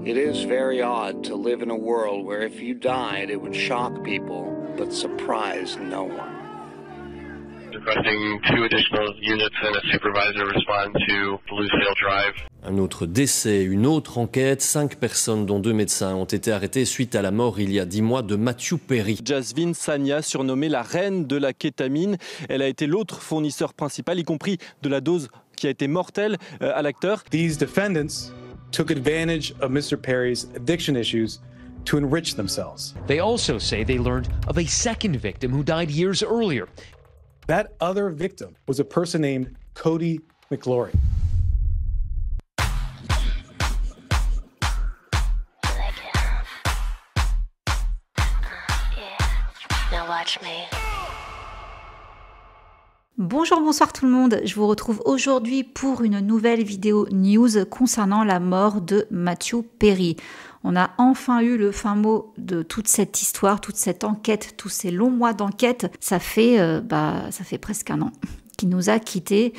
It is very odd to live in a world where if you died, it would shock people, but surprise no one. Requesting 2 additional units and a supervisor respond to Bluesdale Drive. Un autre décès, une autre enquête. 5 personnes, dont 2 médecins, ont été arrêtées suite à la mort il y a 10 mois de Matthew Perry. Jasmine Sania, surnommée la reine de la kétamine, elle a été l'autre fournisseur principal, y compris de la dose qui a été mortelle à l'acteur. These defendants took advantage of Mr. Perry's addiction issues to enrich themselves. They also say they learned of a second victim who died years earlier. That other victim was a person named Cody McLaurin. Bonjour, bonsoir tout le monde, je vous retrouve aujourd'hui pour une nouvelle vidéo news concernant la mort de Matthew Perry. On a enfin eu le fin mot de toute cette histoire, toute cette enquête, tous ces longs mois d'enquête. Ça fait presque un an qu'il nous a quittés.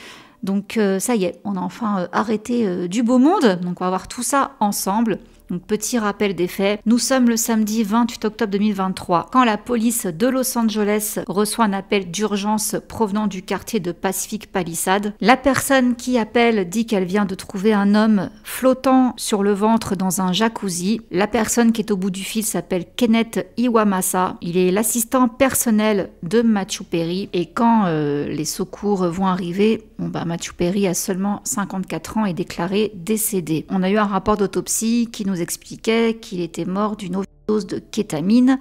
Donc ça y est, on a enfin arrêté du beau monde. Donc on va voir tout ça ensemble. Donc, petit rappel des faits, nous sommes le samedi 28 octobre 2023 quand la police de Los Angeles reçoit un appel d'urgence provenant du quartier de Pacific Palisades. La personne qui appelle dit qu'elle vient de trouver un homme flottant sur le ventre dans un jacuzzi. La personne qui est au bout du fil s'appelle Kenneth Iwamasa. Il est l'assistant personnel de Matthew Perry et quand les secours vont arriver, Matthew Perry a seulement 54 ans et déclaré décédé. On a eu un rapport d'autopsie qui nous expliquait qu'il était mort d'une overdose de kétamine.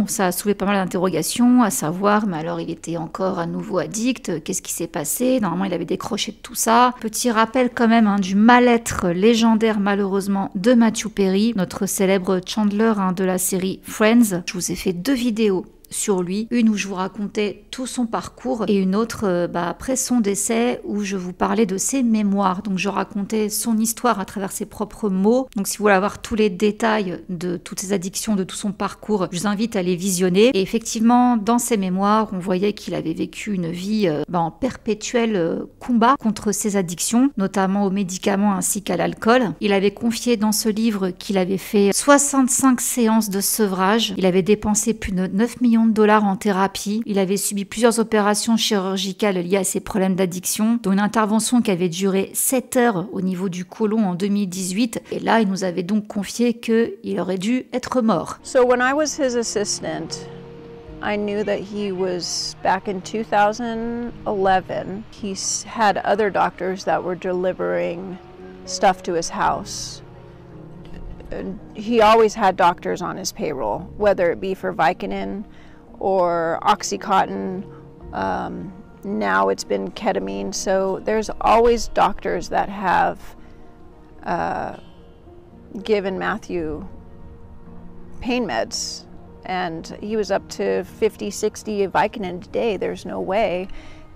Ça a soulevé pas mal d'interrogations, à savoir, mais alors il était encore à nouveau addict, qu'est-ce qui s'est passé? Normalement, il avait décroché de tout ça. Petit rappel quand même du mal-être légendaire, malheureusement, de Matthew Perry, notre célèbre Chandler de la série Friends. Je vous ai fait 2 vidéos sur lui, une où je vous racontais tout son parcours et une autre après son décès où je vous parlais de ses mémoires. Donc je racontais son histoire à travers ses propres mots. Donc si vous voulez avoir tous les détails de toutes ses addictions, de tout son parcours, je vous invite à les visionner. Et effectivement, dans ses mémoires, on voyait qu'il avait vécu une vie en perpétuel combat contre ses addictions, notamment aux médicaments ainsi qu'à l'alcool. Il avait confié dans ce livre qu'il avait fait 65 séances de sevrage. Il avait dépensé plus de 9 millions de dollars en thérapie. Il avait subi plusieurs opérations chirurgicales liées à ses problèmes d'addiction, dont une intervention qui avait duré 7 heures au niveau du côlon en 2018. Et là, il nous avait donc confié qu'il aurait dû être mort. So when I was his assistant, I knew that he was back in 2011. He had other doctors that were delivering stuff to his house. He always had doctors on his payroll, whether it be for Vicodin or Oxycontin. Now it's been ketamine. So there's always doctors that have given Matthew pain meds. And he was up to 50, 60 Vicodin a day. There's no way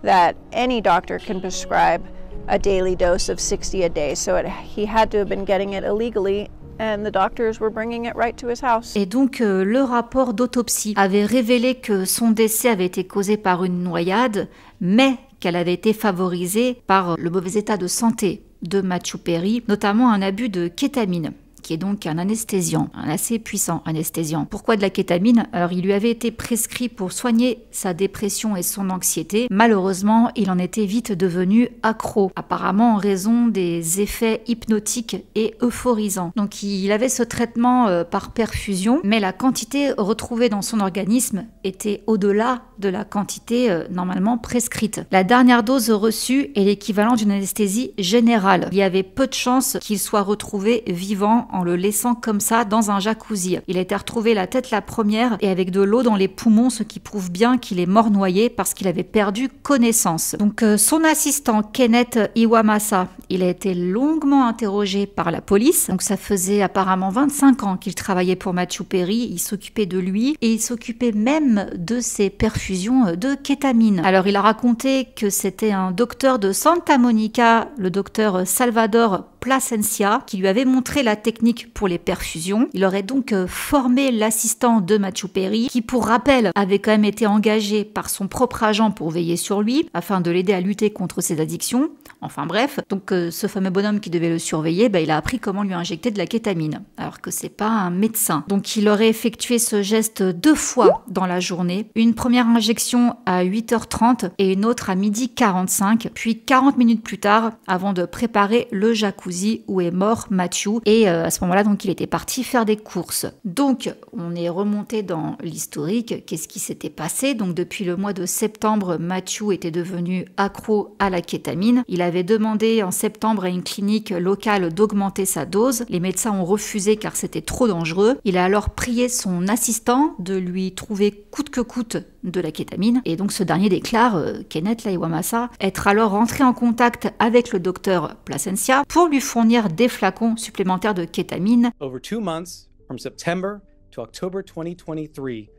that any doctor can prescribe a daily dose of 60 a day. So he had to have been getting it illegally. And the doctors were bringing it right to his house. Et donc, le rapport d'autopsie avait révélé que son décès avait été causé par une noyade, mais qu'elle avait été favorisée par le mauvais état de santé de Matthew Perry, notamment un abus de kétamine, qui est donc un anesthésiant, un assez puissant anesthésiant. Pourquoi de la kétamine? Alors, il lui avait été prescrit pour soigner sa dépression et son anxiété. Malheureusement, il en était vite devenu accro, apparemment en raison des effets hypnotiques et euphorisants. Donc, il avait ce traitement par perfusion, mais la quantité retrouvée dans son organisme était au-delà de la quantité normalement prescrite. La dernière dose reçue est l'équivalent d'une anesthésie générale. Il y avait peu de chances qu'il soit retrouvé vivant en le laissant comme ça dans un jacuzzi. Il a été retrouvé la tête la première et avec de l'eau dans les poumons, ce qui prouve bien qu'il est mort noyé parce qu'il avait perdu connaissance. Donc son assistant Kenneth Iwamasa, il a été longuement interrogé par la police. Donc ça faisait apparemment 25 ans qu'il travaillait pour Matthew Perry, il s'occupait de lui et il s'occupait même de ses perfusions de kétamine. Alors il a raconté que c'était un docteur de Santa Monica, le docteur Salvador Plasencia, qui lui avait montré la technique pour les perfusions. Il aurait donc formé l'assistant de Matthew Perry, qui pour rappel avait quand même été engagé par son propre agent pour veiller sur lui, afin de l'aider à lutter contre ses addictions. Enfin bref, donc ce fameux bonhomme qui devait le surveiller, il a appris comment lui injecter de la kétamine, alors que c'est pas un médecin. Donc il aurait effectué ce geste 2 fois dans la journée, une première injection à 8h30 et une autre à 12h45, puis 40 minutes plus tard, avant de préparer le jacuzzi où est mort Matthew. Et à ce moment-là, donc il était parti faire des courses. Donc on est remonté dans l'historique. Qu'est-ce qui s'était passé? Donc depuis le mois de septembre, Matthew était devenu accro à la kétamine. Il avait demandé en septembre à une clinique locale d'augmenter sa dose. Les médecins ont refusé car c'était trop dangereux. Il a alors prié son assistant de lui trouver coûte que coûte de la kétamine. Et donc ce dernier déclare, Kenneth Iwamasa, être alors rentré en contact avec le docteur Plasencia pour lui fournir des flacons supplémentaires de kétamine. Over 2 months, from September to October 2023,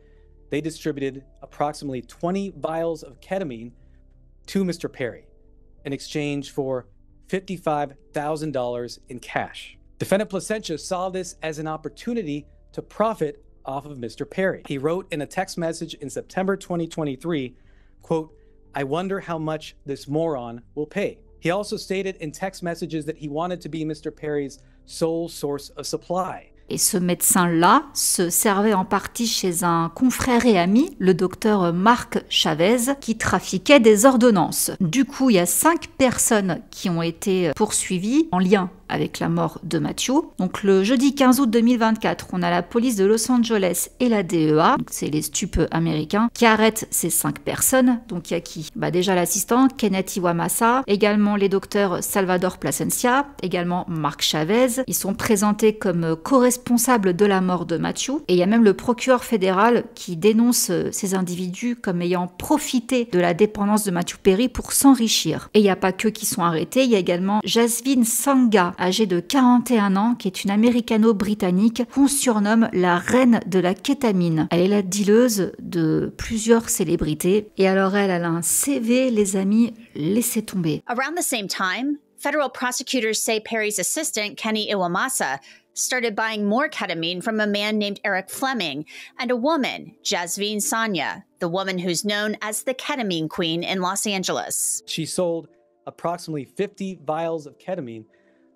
they distributed approximately 20 vials of ketamine to Mr. Perry in exchange for $55,000 in cash. Defendant Plasencia saw this as an opportunity to profit off of Mr. Perry. He wrote in a text message in September 2023, quote, "I wonder how much this moron will pay." He also stated in text messages that he wanted to be Mr. Perry's sole source of supply. Et ce médecin-là se servait en partie chez un confrère et ami, le docteur Marc Chavez, qui trafiquait des ordonnances. Du coup, il y a 5 personnes qui ont été poursuivies en lien avec la mort de Matthew. Donc le jeudi 15 août 2024, on a la police de Los Angeles et la DEA, c'est les stupes américains, qui arrêtent ces 5 personnes. Donc il y a qui? Déjà l'assistant, Kenneth Iwamasa, également les docteurs Salvador Plasencia, également Marc Chavez. Ils sont présentés comme co-responsables de la mort de Matthew. Et il y a même le procureur fédéral qui dénonce ces individus comme ayant profité de la dépendance de Matthew Perry pour s'enrichir. Et il n'y a pas qu'eux qui sont arrêtés, il y a également Jasvin Sangha, âgée de 41 ans, qui est une américano-britannique qu'on surnomme la reine de la kétamine. Elle est la dealeuse de plusieurs célébrités. Et alors elle a un CV, les amis, laissez tomber. Around the same time, federal prosecutors say Perry's assistant, Kenny Iwamasa, started buying more ketamine from a man named Eric Fleming and a woman, Jasvin Sangha, the woman who's known as the ketamine queen in Los Angeles. She sold approximately 50 vials of ketamine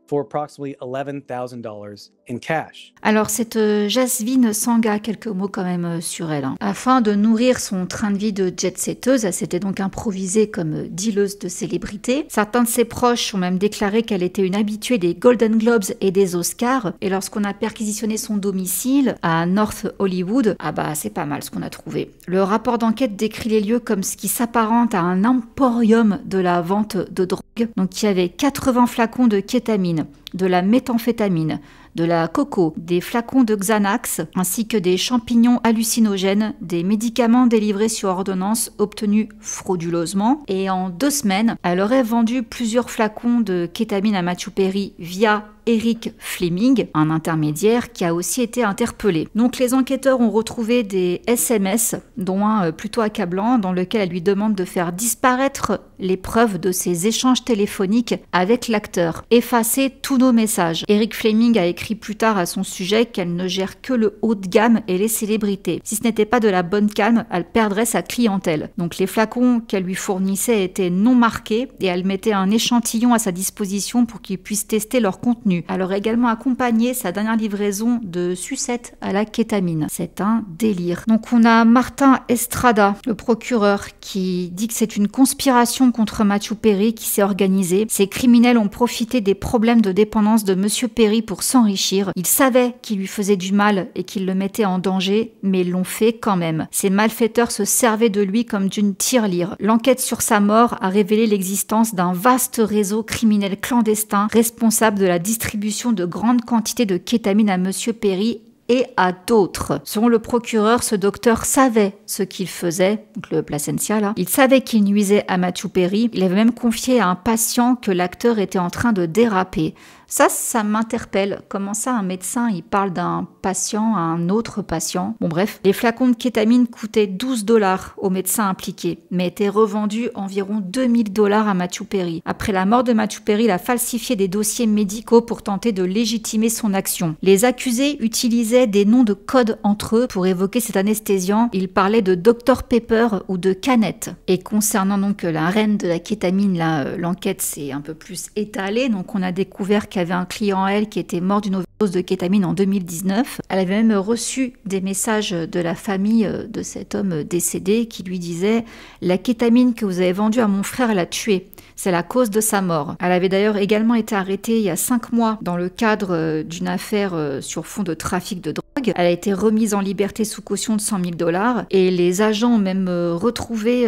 for approximately $11,000 in cash. Alors cette Jasvin Sangha, quelques mots quand même sur elle. Afin de nourrir son train de vie de jet-setteuse, elle s'était donc improvisée comme dealeuse de célébrités. Certains de ses proches ont même déclaré qu'elle était une habituée des Golden Globes et des Oscars. Et lorsqu'on a perquisitionné son domicile à North Hollywood, c'est pas mal ce qu'on a trouvé. Le rapport d'enquête décrit les lieux comme ce qui s'apparente à un emporium de la vente de drogue. Donc il y avait 80 flacons de kétamine, de la méthamphétamine, de la coco, des flacons de Xanax, ainsi que des champignons hallucinogènes, des médicaments délivrés sur ordonnance obtenus frauduleusement. Et en 2 semaines, elle aurait vendu plusieurs flacons de kétamine à Matthew Perry via Eric Fleming, un intermédiaire qui a aussi été interpellé. Donc les enquêteurs ont retrouvé des SMS, dont un plutôt accablant, dans lequel elle lui demande de faire disparaître les preuves de ses échanges téléphoniques avec l'acteur. Effacer tous nos messages. Eric Fleming a écrit plus tard à son sujet qu'elle ne gère que le haut de gamme et les célébrités. Si ce n'était pas de la bonne calme, elle perdrait sa clientèle. Donc les flacons qu'elle lui fournissait étaient non marqués et elle mettait un échantillon à sa disposition pour qu'il puisse tester leur contenu. Elle aurait également accompagné sa dernière livraison de sucettes à la kétamine. C'est un délire. Donc on a Martin Estrada, le procureur, qui dit que c'est une conspiration contre Matthew Perry qui s'est organisée. Ces criminels ont profité des problèmes de dépendance de Monsieur Perry pour s'enrichir. Ils savaient qu'il lui faisait du mal et qu'il le mettait en danger, mais ils l'ont fait quand même. Ces malfaiteurs se servaient de lui comme d'une tirelire. L'enquête sur sa mort a révélé l'existence d'un vaste réseau criminel clandestin responsable de la distribution de grandes quantités de kétamine à Monsieur Perry et à d'autres. Selon le procureur, ce docteur savait ce qu'il faisait, donc le Plasencia là. Il savait qu'il nuisait à Matthew Perry. Il avait même confié à un patient que l'acteur était en train de déraper. Ça m'interpelle. Comment ça, un médecin, il parle d'un patient à un autre patient? Bon bref, les flacons de kétamine coûtaient 12 $ aux médecins impliqués, mais étaient revendus environ 2000 $ à Matthew Perry. Après la mort de Matthew Perry, il a falsifié des dossiers médicaux pour tenter de légitimer son action. Les accusés utilisaient des noms de code entre eux pour évoquer cet anesthésiant. Ils parlaient de Dr Pepper ou de Canette. Et concernant donc la reine de la kétamine, l'enquête s'est un peu plus étalée. Donc on a découvert qu'il y avait un client à elle qui était mort d'une overdose de kétamine en 2019. Elle avait même reçu des messages de la famille de cet homme décédé qui lui disait « La kétamine que vous avez vendue à mon frère l'a tué. C'est la cause de sa mort. » Elle avait d'ailleurs également été arrêtée il y a 5 mois dans le cadre d'une affaire sur fond de trafic de drogue. Elle a été remise en liberté sous caution de 100 000 $ et les agents ont même retrouvé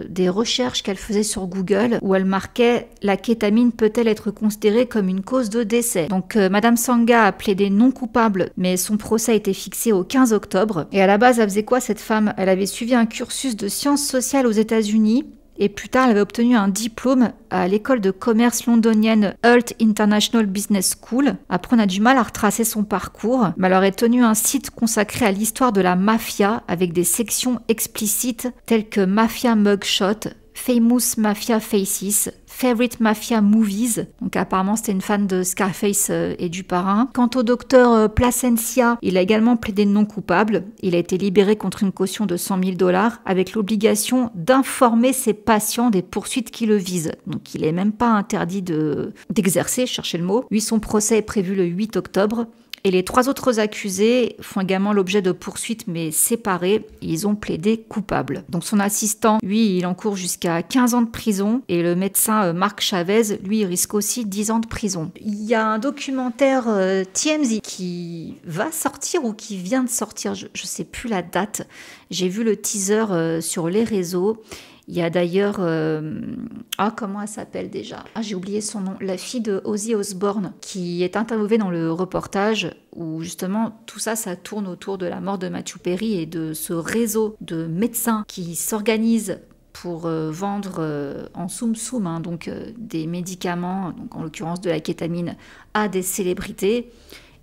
des recherches qu'elle faisait sur Google où elle marquait « La kétamine peut-elle être considérée comme une cause de décès ?» Donc Madame Sangha a plaidé non coupable, mais son procès a été fixé au 15 octobre. Et à la base, elle faisait quoi cette femme? Elle avait suivi un cursus de sciences sociales aux États-Unis. Et plus tard, elle avait obtenu un diplôme à l'école de commerce londonienne Hult International Business School. Après, on a du mal à retracer son parcours, mais elle aurait tenu un site consacré à l'histoire de la mafia avec des sections explicites telles que Mafia Mugshot, Famous Mafia Faces, Favorite Mafia Movies. Donc apparemment c'était une fan de Scarface et du Parrain. Quant au docteur Placencia, il a également plaidé non coupable. Il a été libéré contre une caution de 100 000 $ avec l'obligation d'informer ses patients des poursuites qui le visent. Donc il n'est même pas interdit d'exercer, cherchez le mot. Lui, son procès est prévu le 8 octobre. Et les 3 autres accusés font également l'objet de poursuites mais séparées. Ils ont plaidé coupables. Donc son assistant, lui, il encourt jusqu'à 15 ans de prison. Et le médecin Marc Chavez, lui, il risque aussi 10 ans de prison. Il y a un documentaire TMZ qui va sortir ou qui vient de sortir. Je ne sais plus la date. J'ai vu le teaser sur les réseaux. Il y a d'ailleurs... comment elle s'appelle déjà? J'ai oublié son nom. La fille de Ozzy Osbourne qui est interviewée dans le reportage où justement tout ça, ça tourne autour de la mort de Matthew Perry et de ce réseau de médecins qui s'organisent pour vendre en soum-soum des médicaments, donc en l'occurrence de la kétamine, à des célébrités.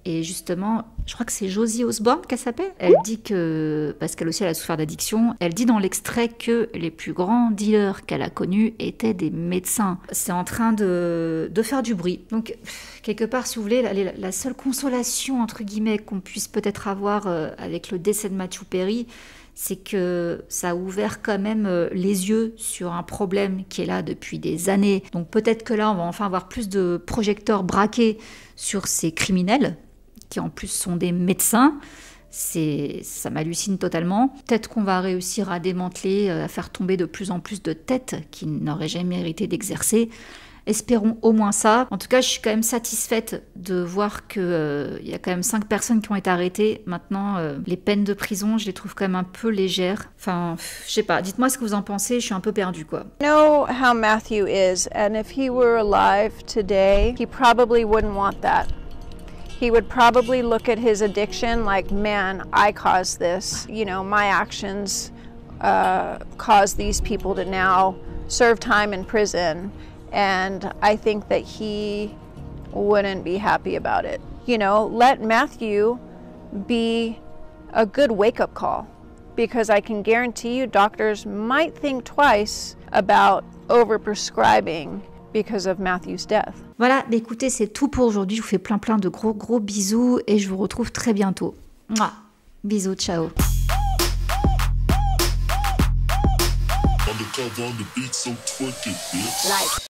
Et justement, je crois que c'est Josie Osborne qu'elle s'appelle. Elle dit que, parce qu'elle aussi elle a souffert d'addiction, elle dit dans l'extrait que les plus grands dealers qu'elle a connus étaient des médecins. C'est en train de faire du bruit. Donc, quelque part, si vous voulez, la seule consolation, entre guillemets, qu'on puisse peut-être avoir avec le décès de Matthew Perry, c'est que ça a ouvert quand même les yeux sur un problème qui est là depuis des années. Donc peut-être que là, on va enfin avoir plus de projecteurs braqués sur ces criminels, qui en plus sont des médecins. Ça m'hallucine totalement. Peut-être qu'on va réussir à démanteler, à faire tomber de plus en plus de têtes qui n'auraient jamais mérité d'exercer. Espérons au moins ça. En tout cas, je suis quand même satisfaite de voir qu'il y a quand même 5 personnes qui ont été arrêtées. Maintenant, les peines de prison, je les trouve quand même un peu légères. Enfin, je sais pas. Dites-moi ce que vous en pensez. Je suis un peu perdue, quoi. I know how Matthew is, and if he were alive today, he probably wouldn't want that. He would probably look at his addiction like, man, I caused this. You know, my actions caused these people to now serve time in prison. And I think that he wouldn't be happy about it. You know, let Matthew be a good wake-up call, because I can guarantee you doctors might think twice about overprescribing because of Matthew's death. Voilà, écoutez, c'est tout pour aujourd'hui. Je vous fais plein de gros bisous et je vous retrouve très bientôt. Mouah. Bisous, ciao.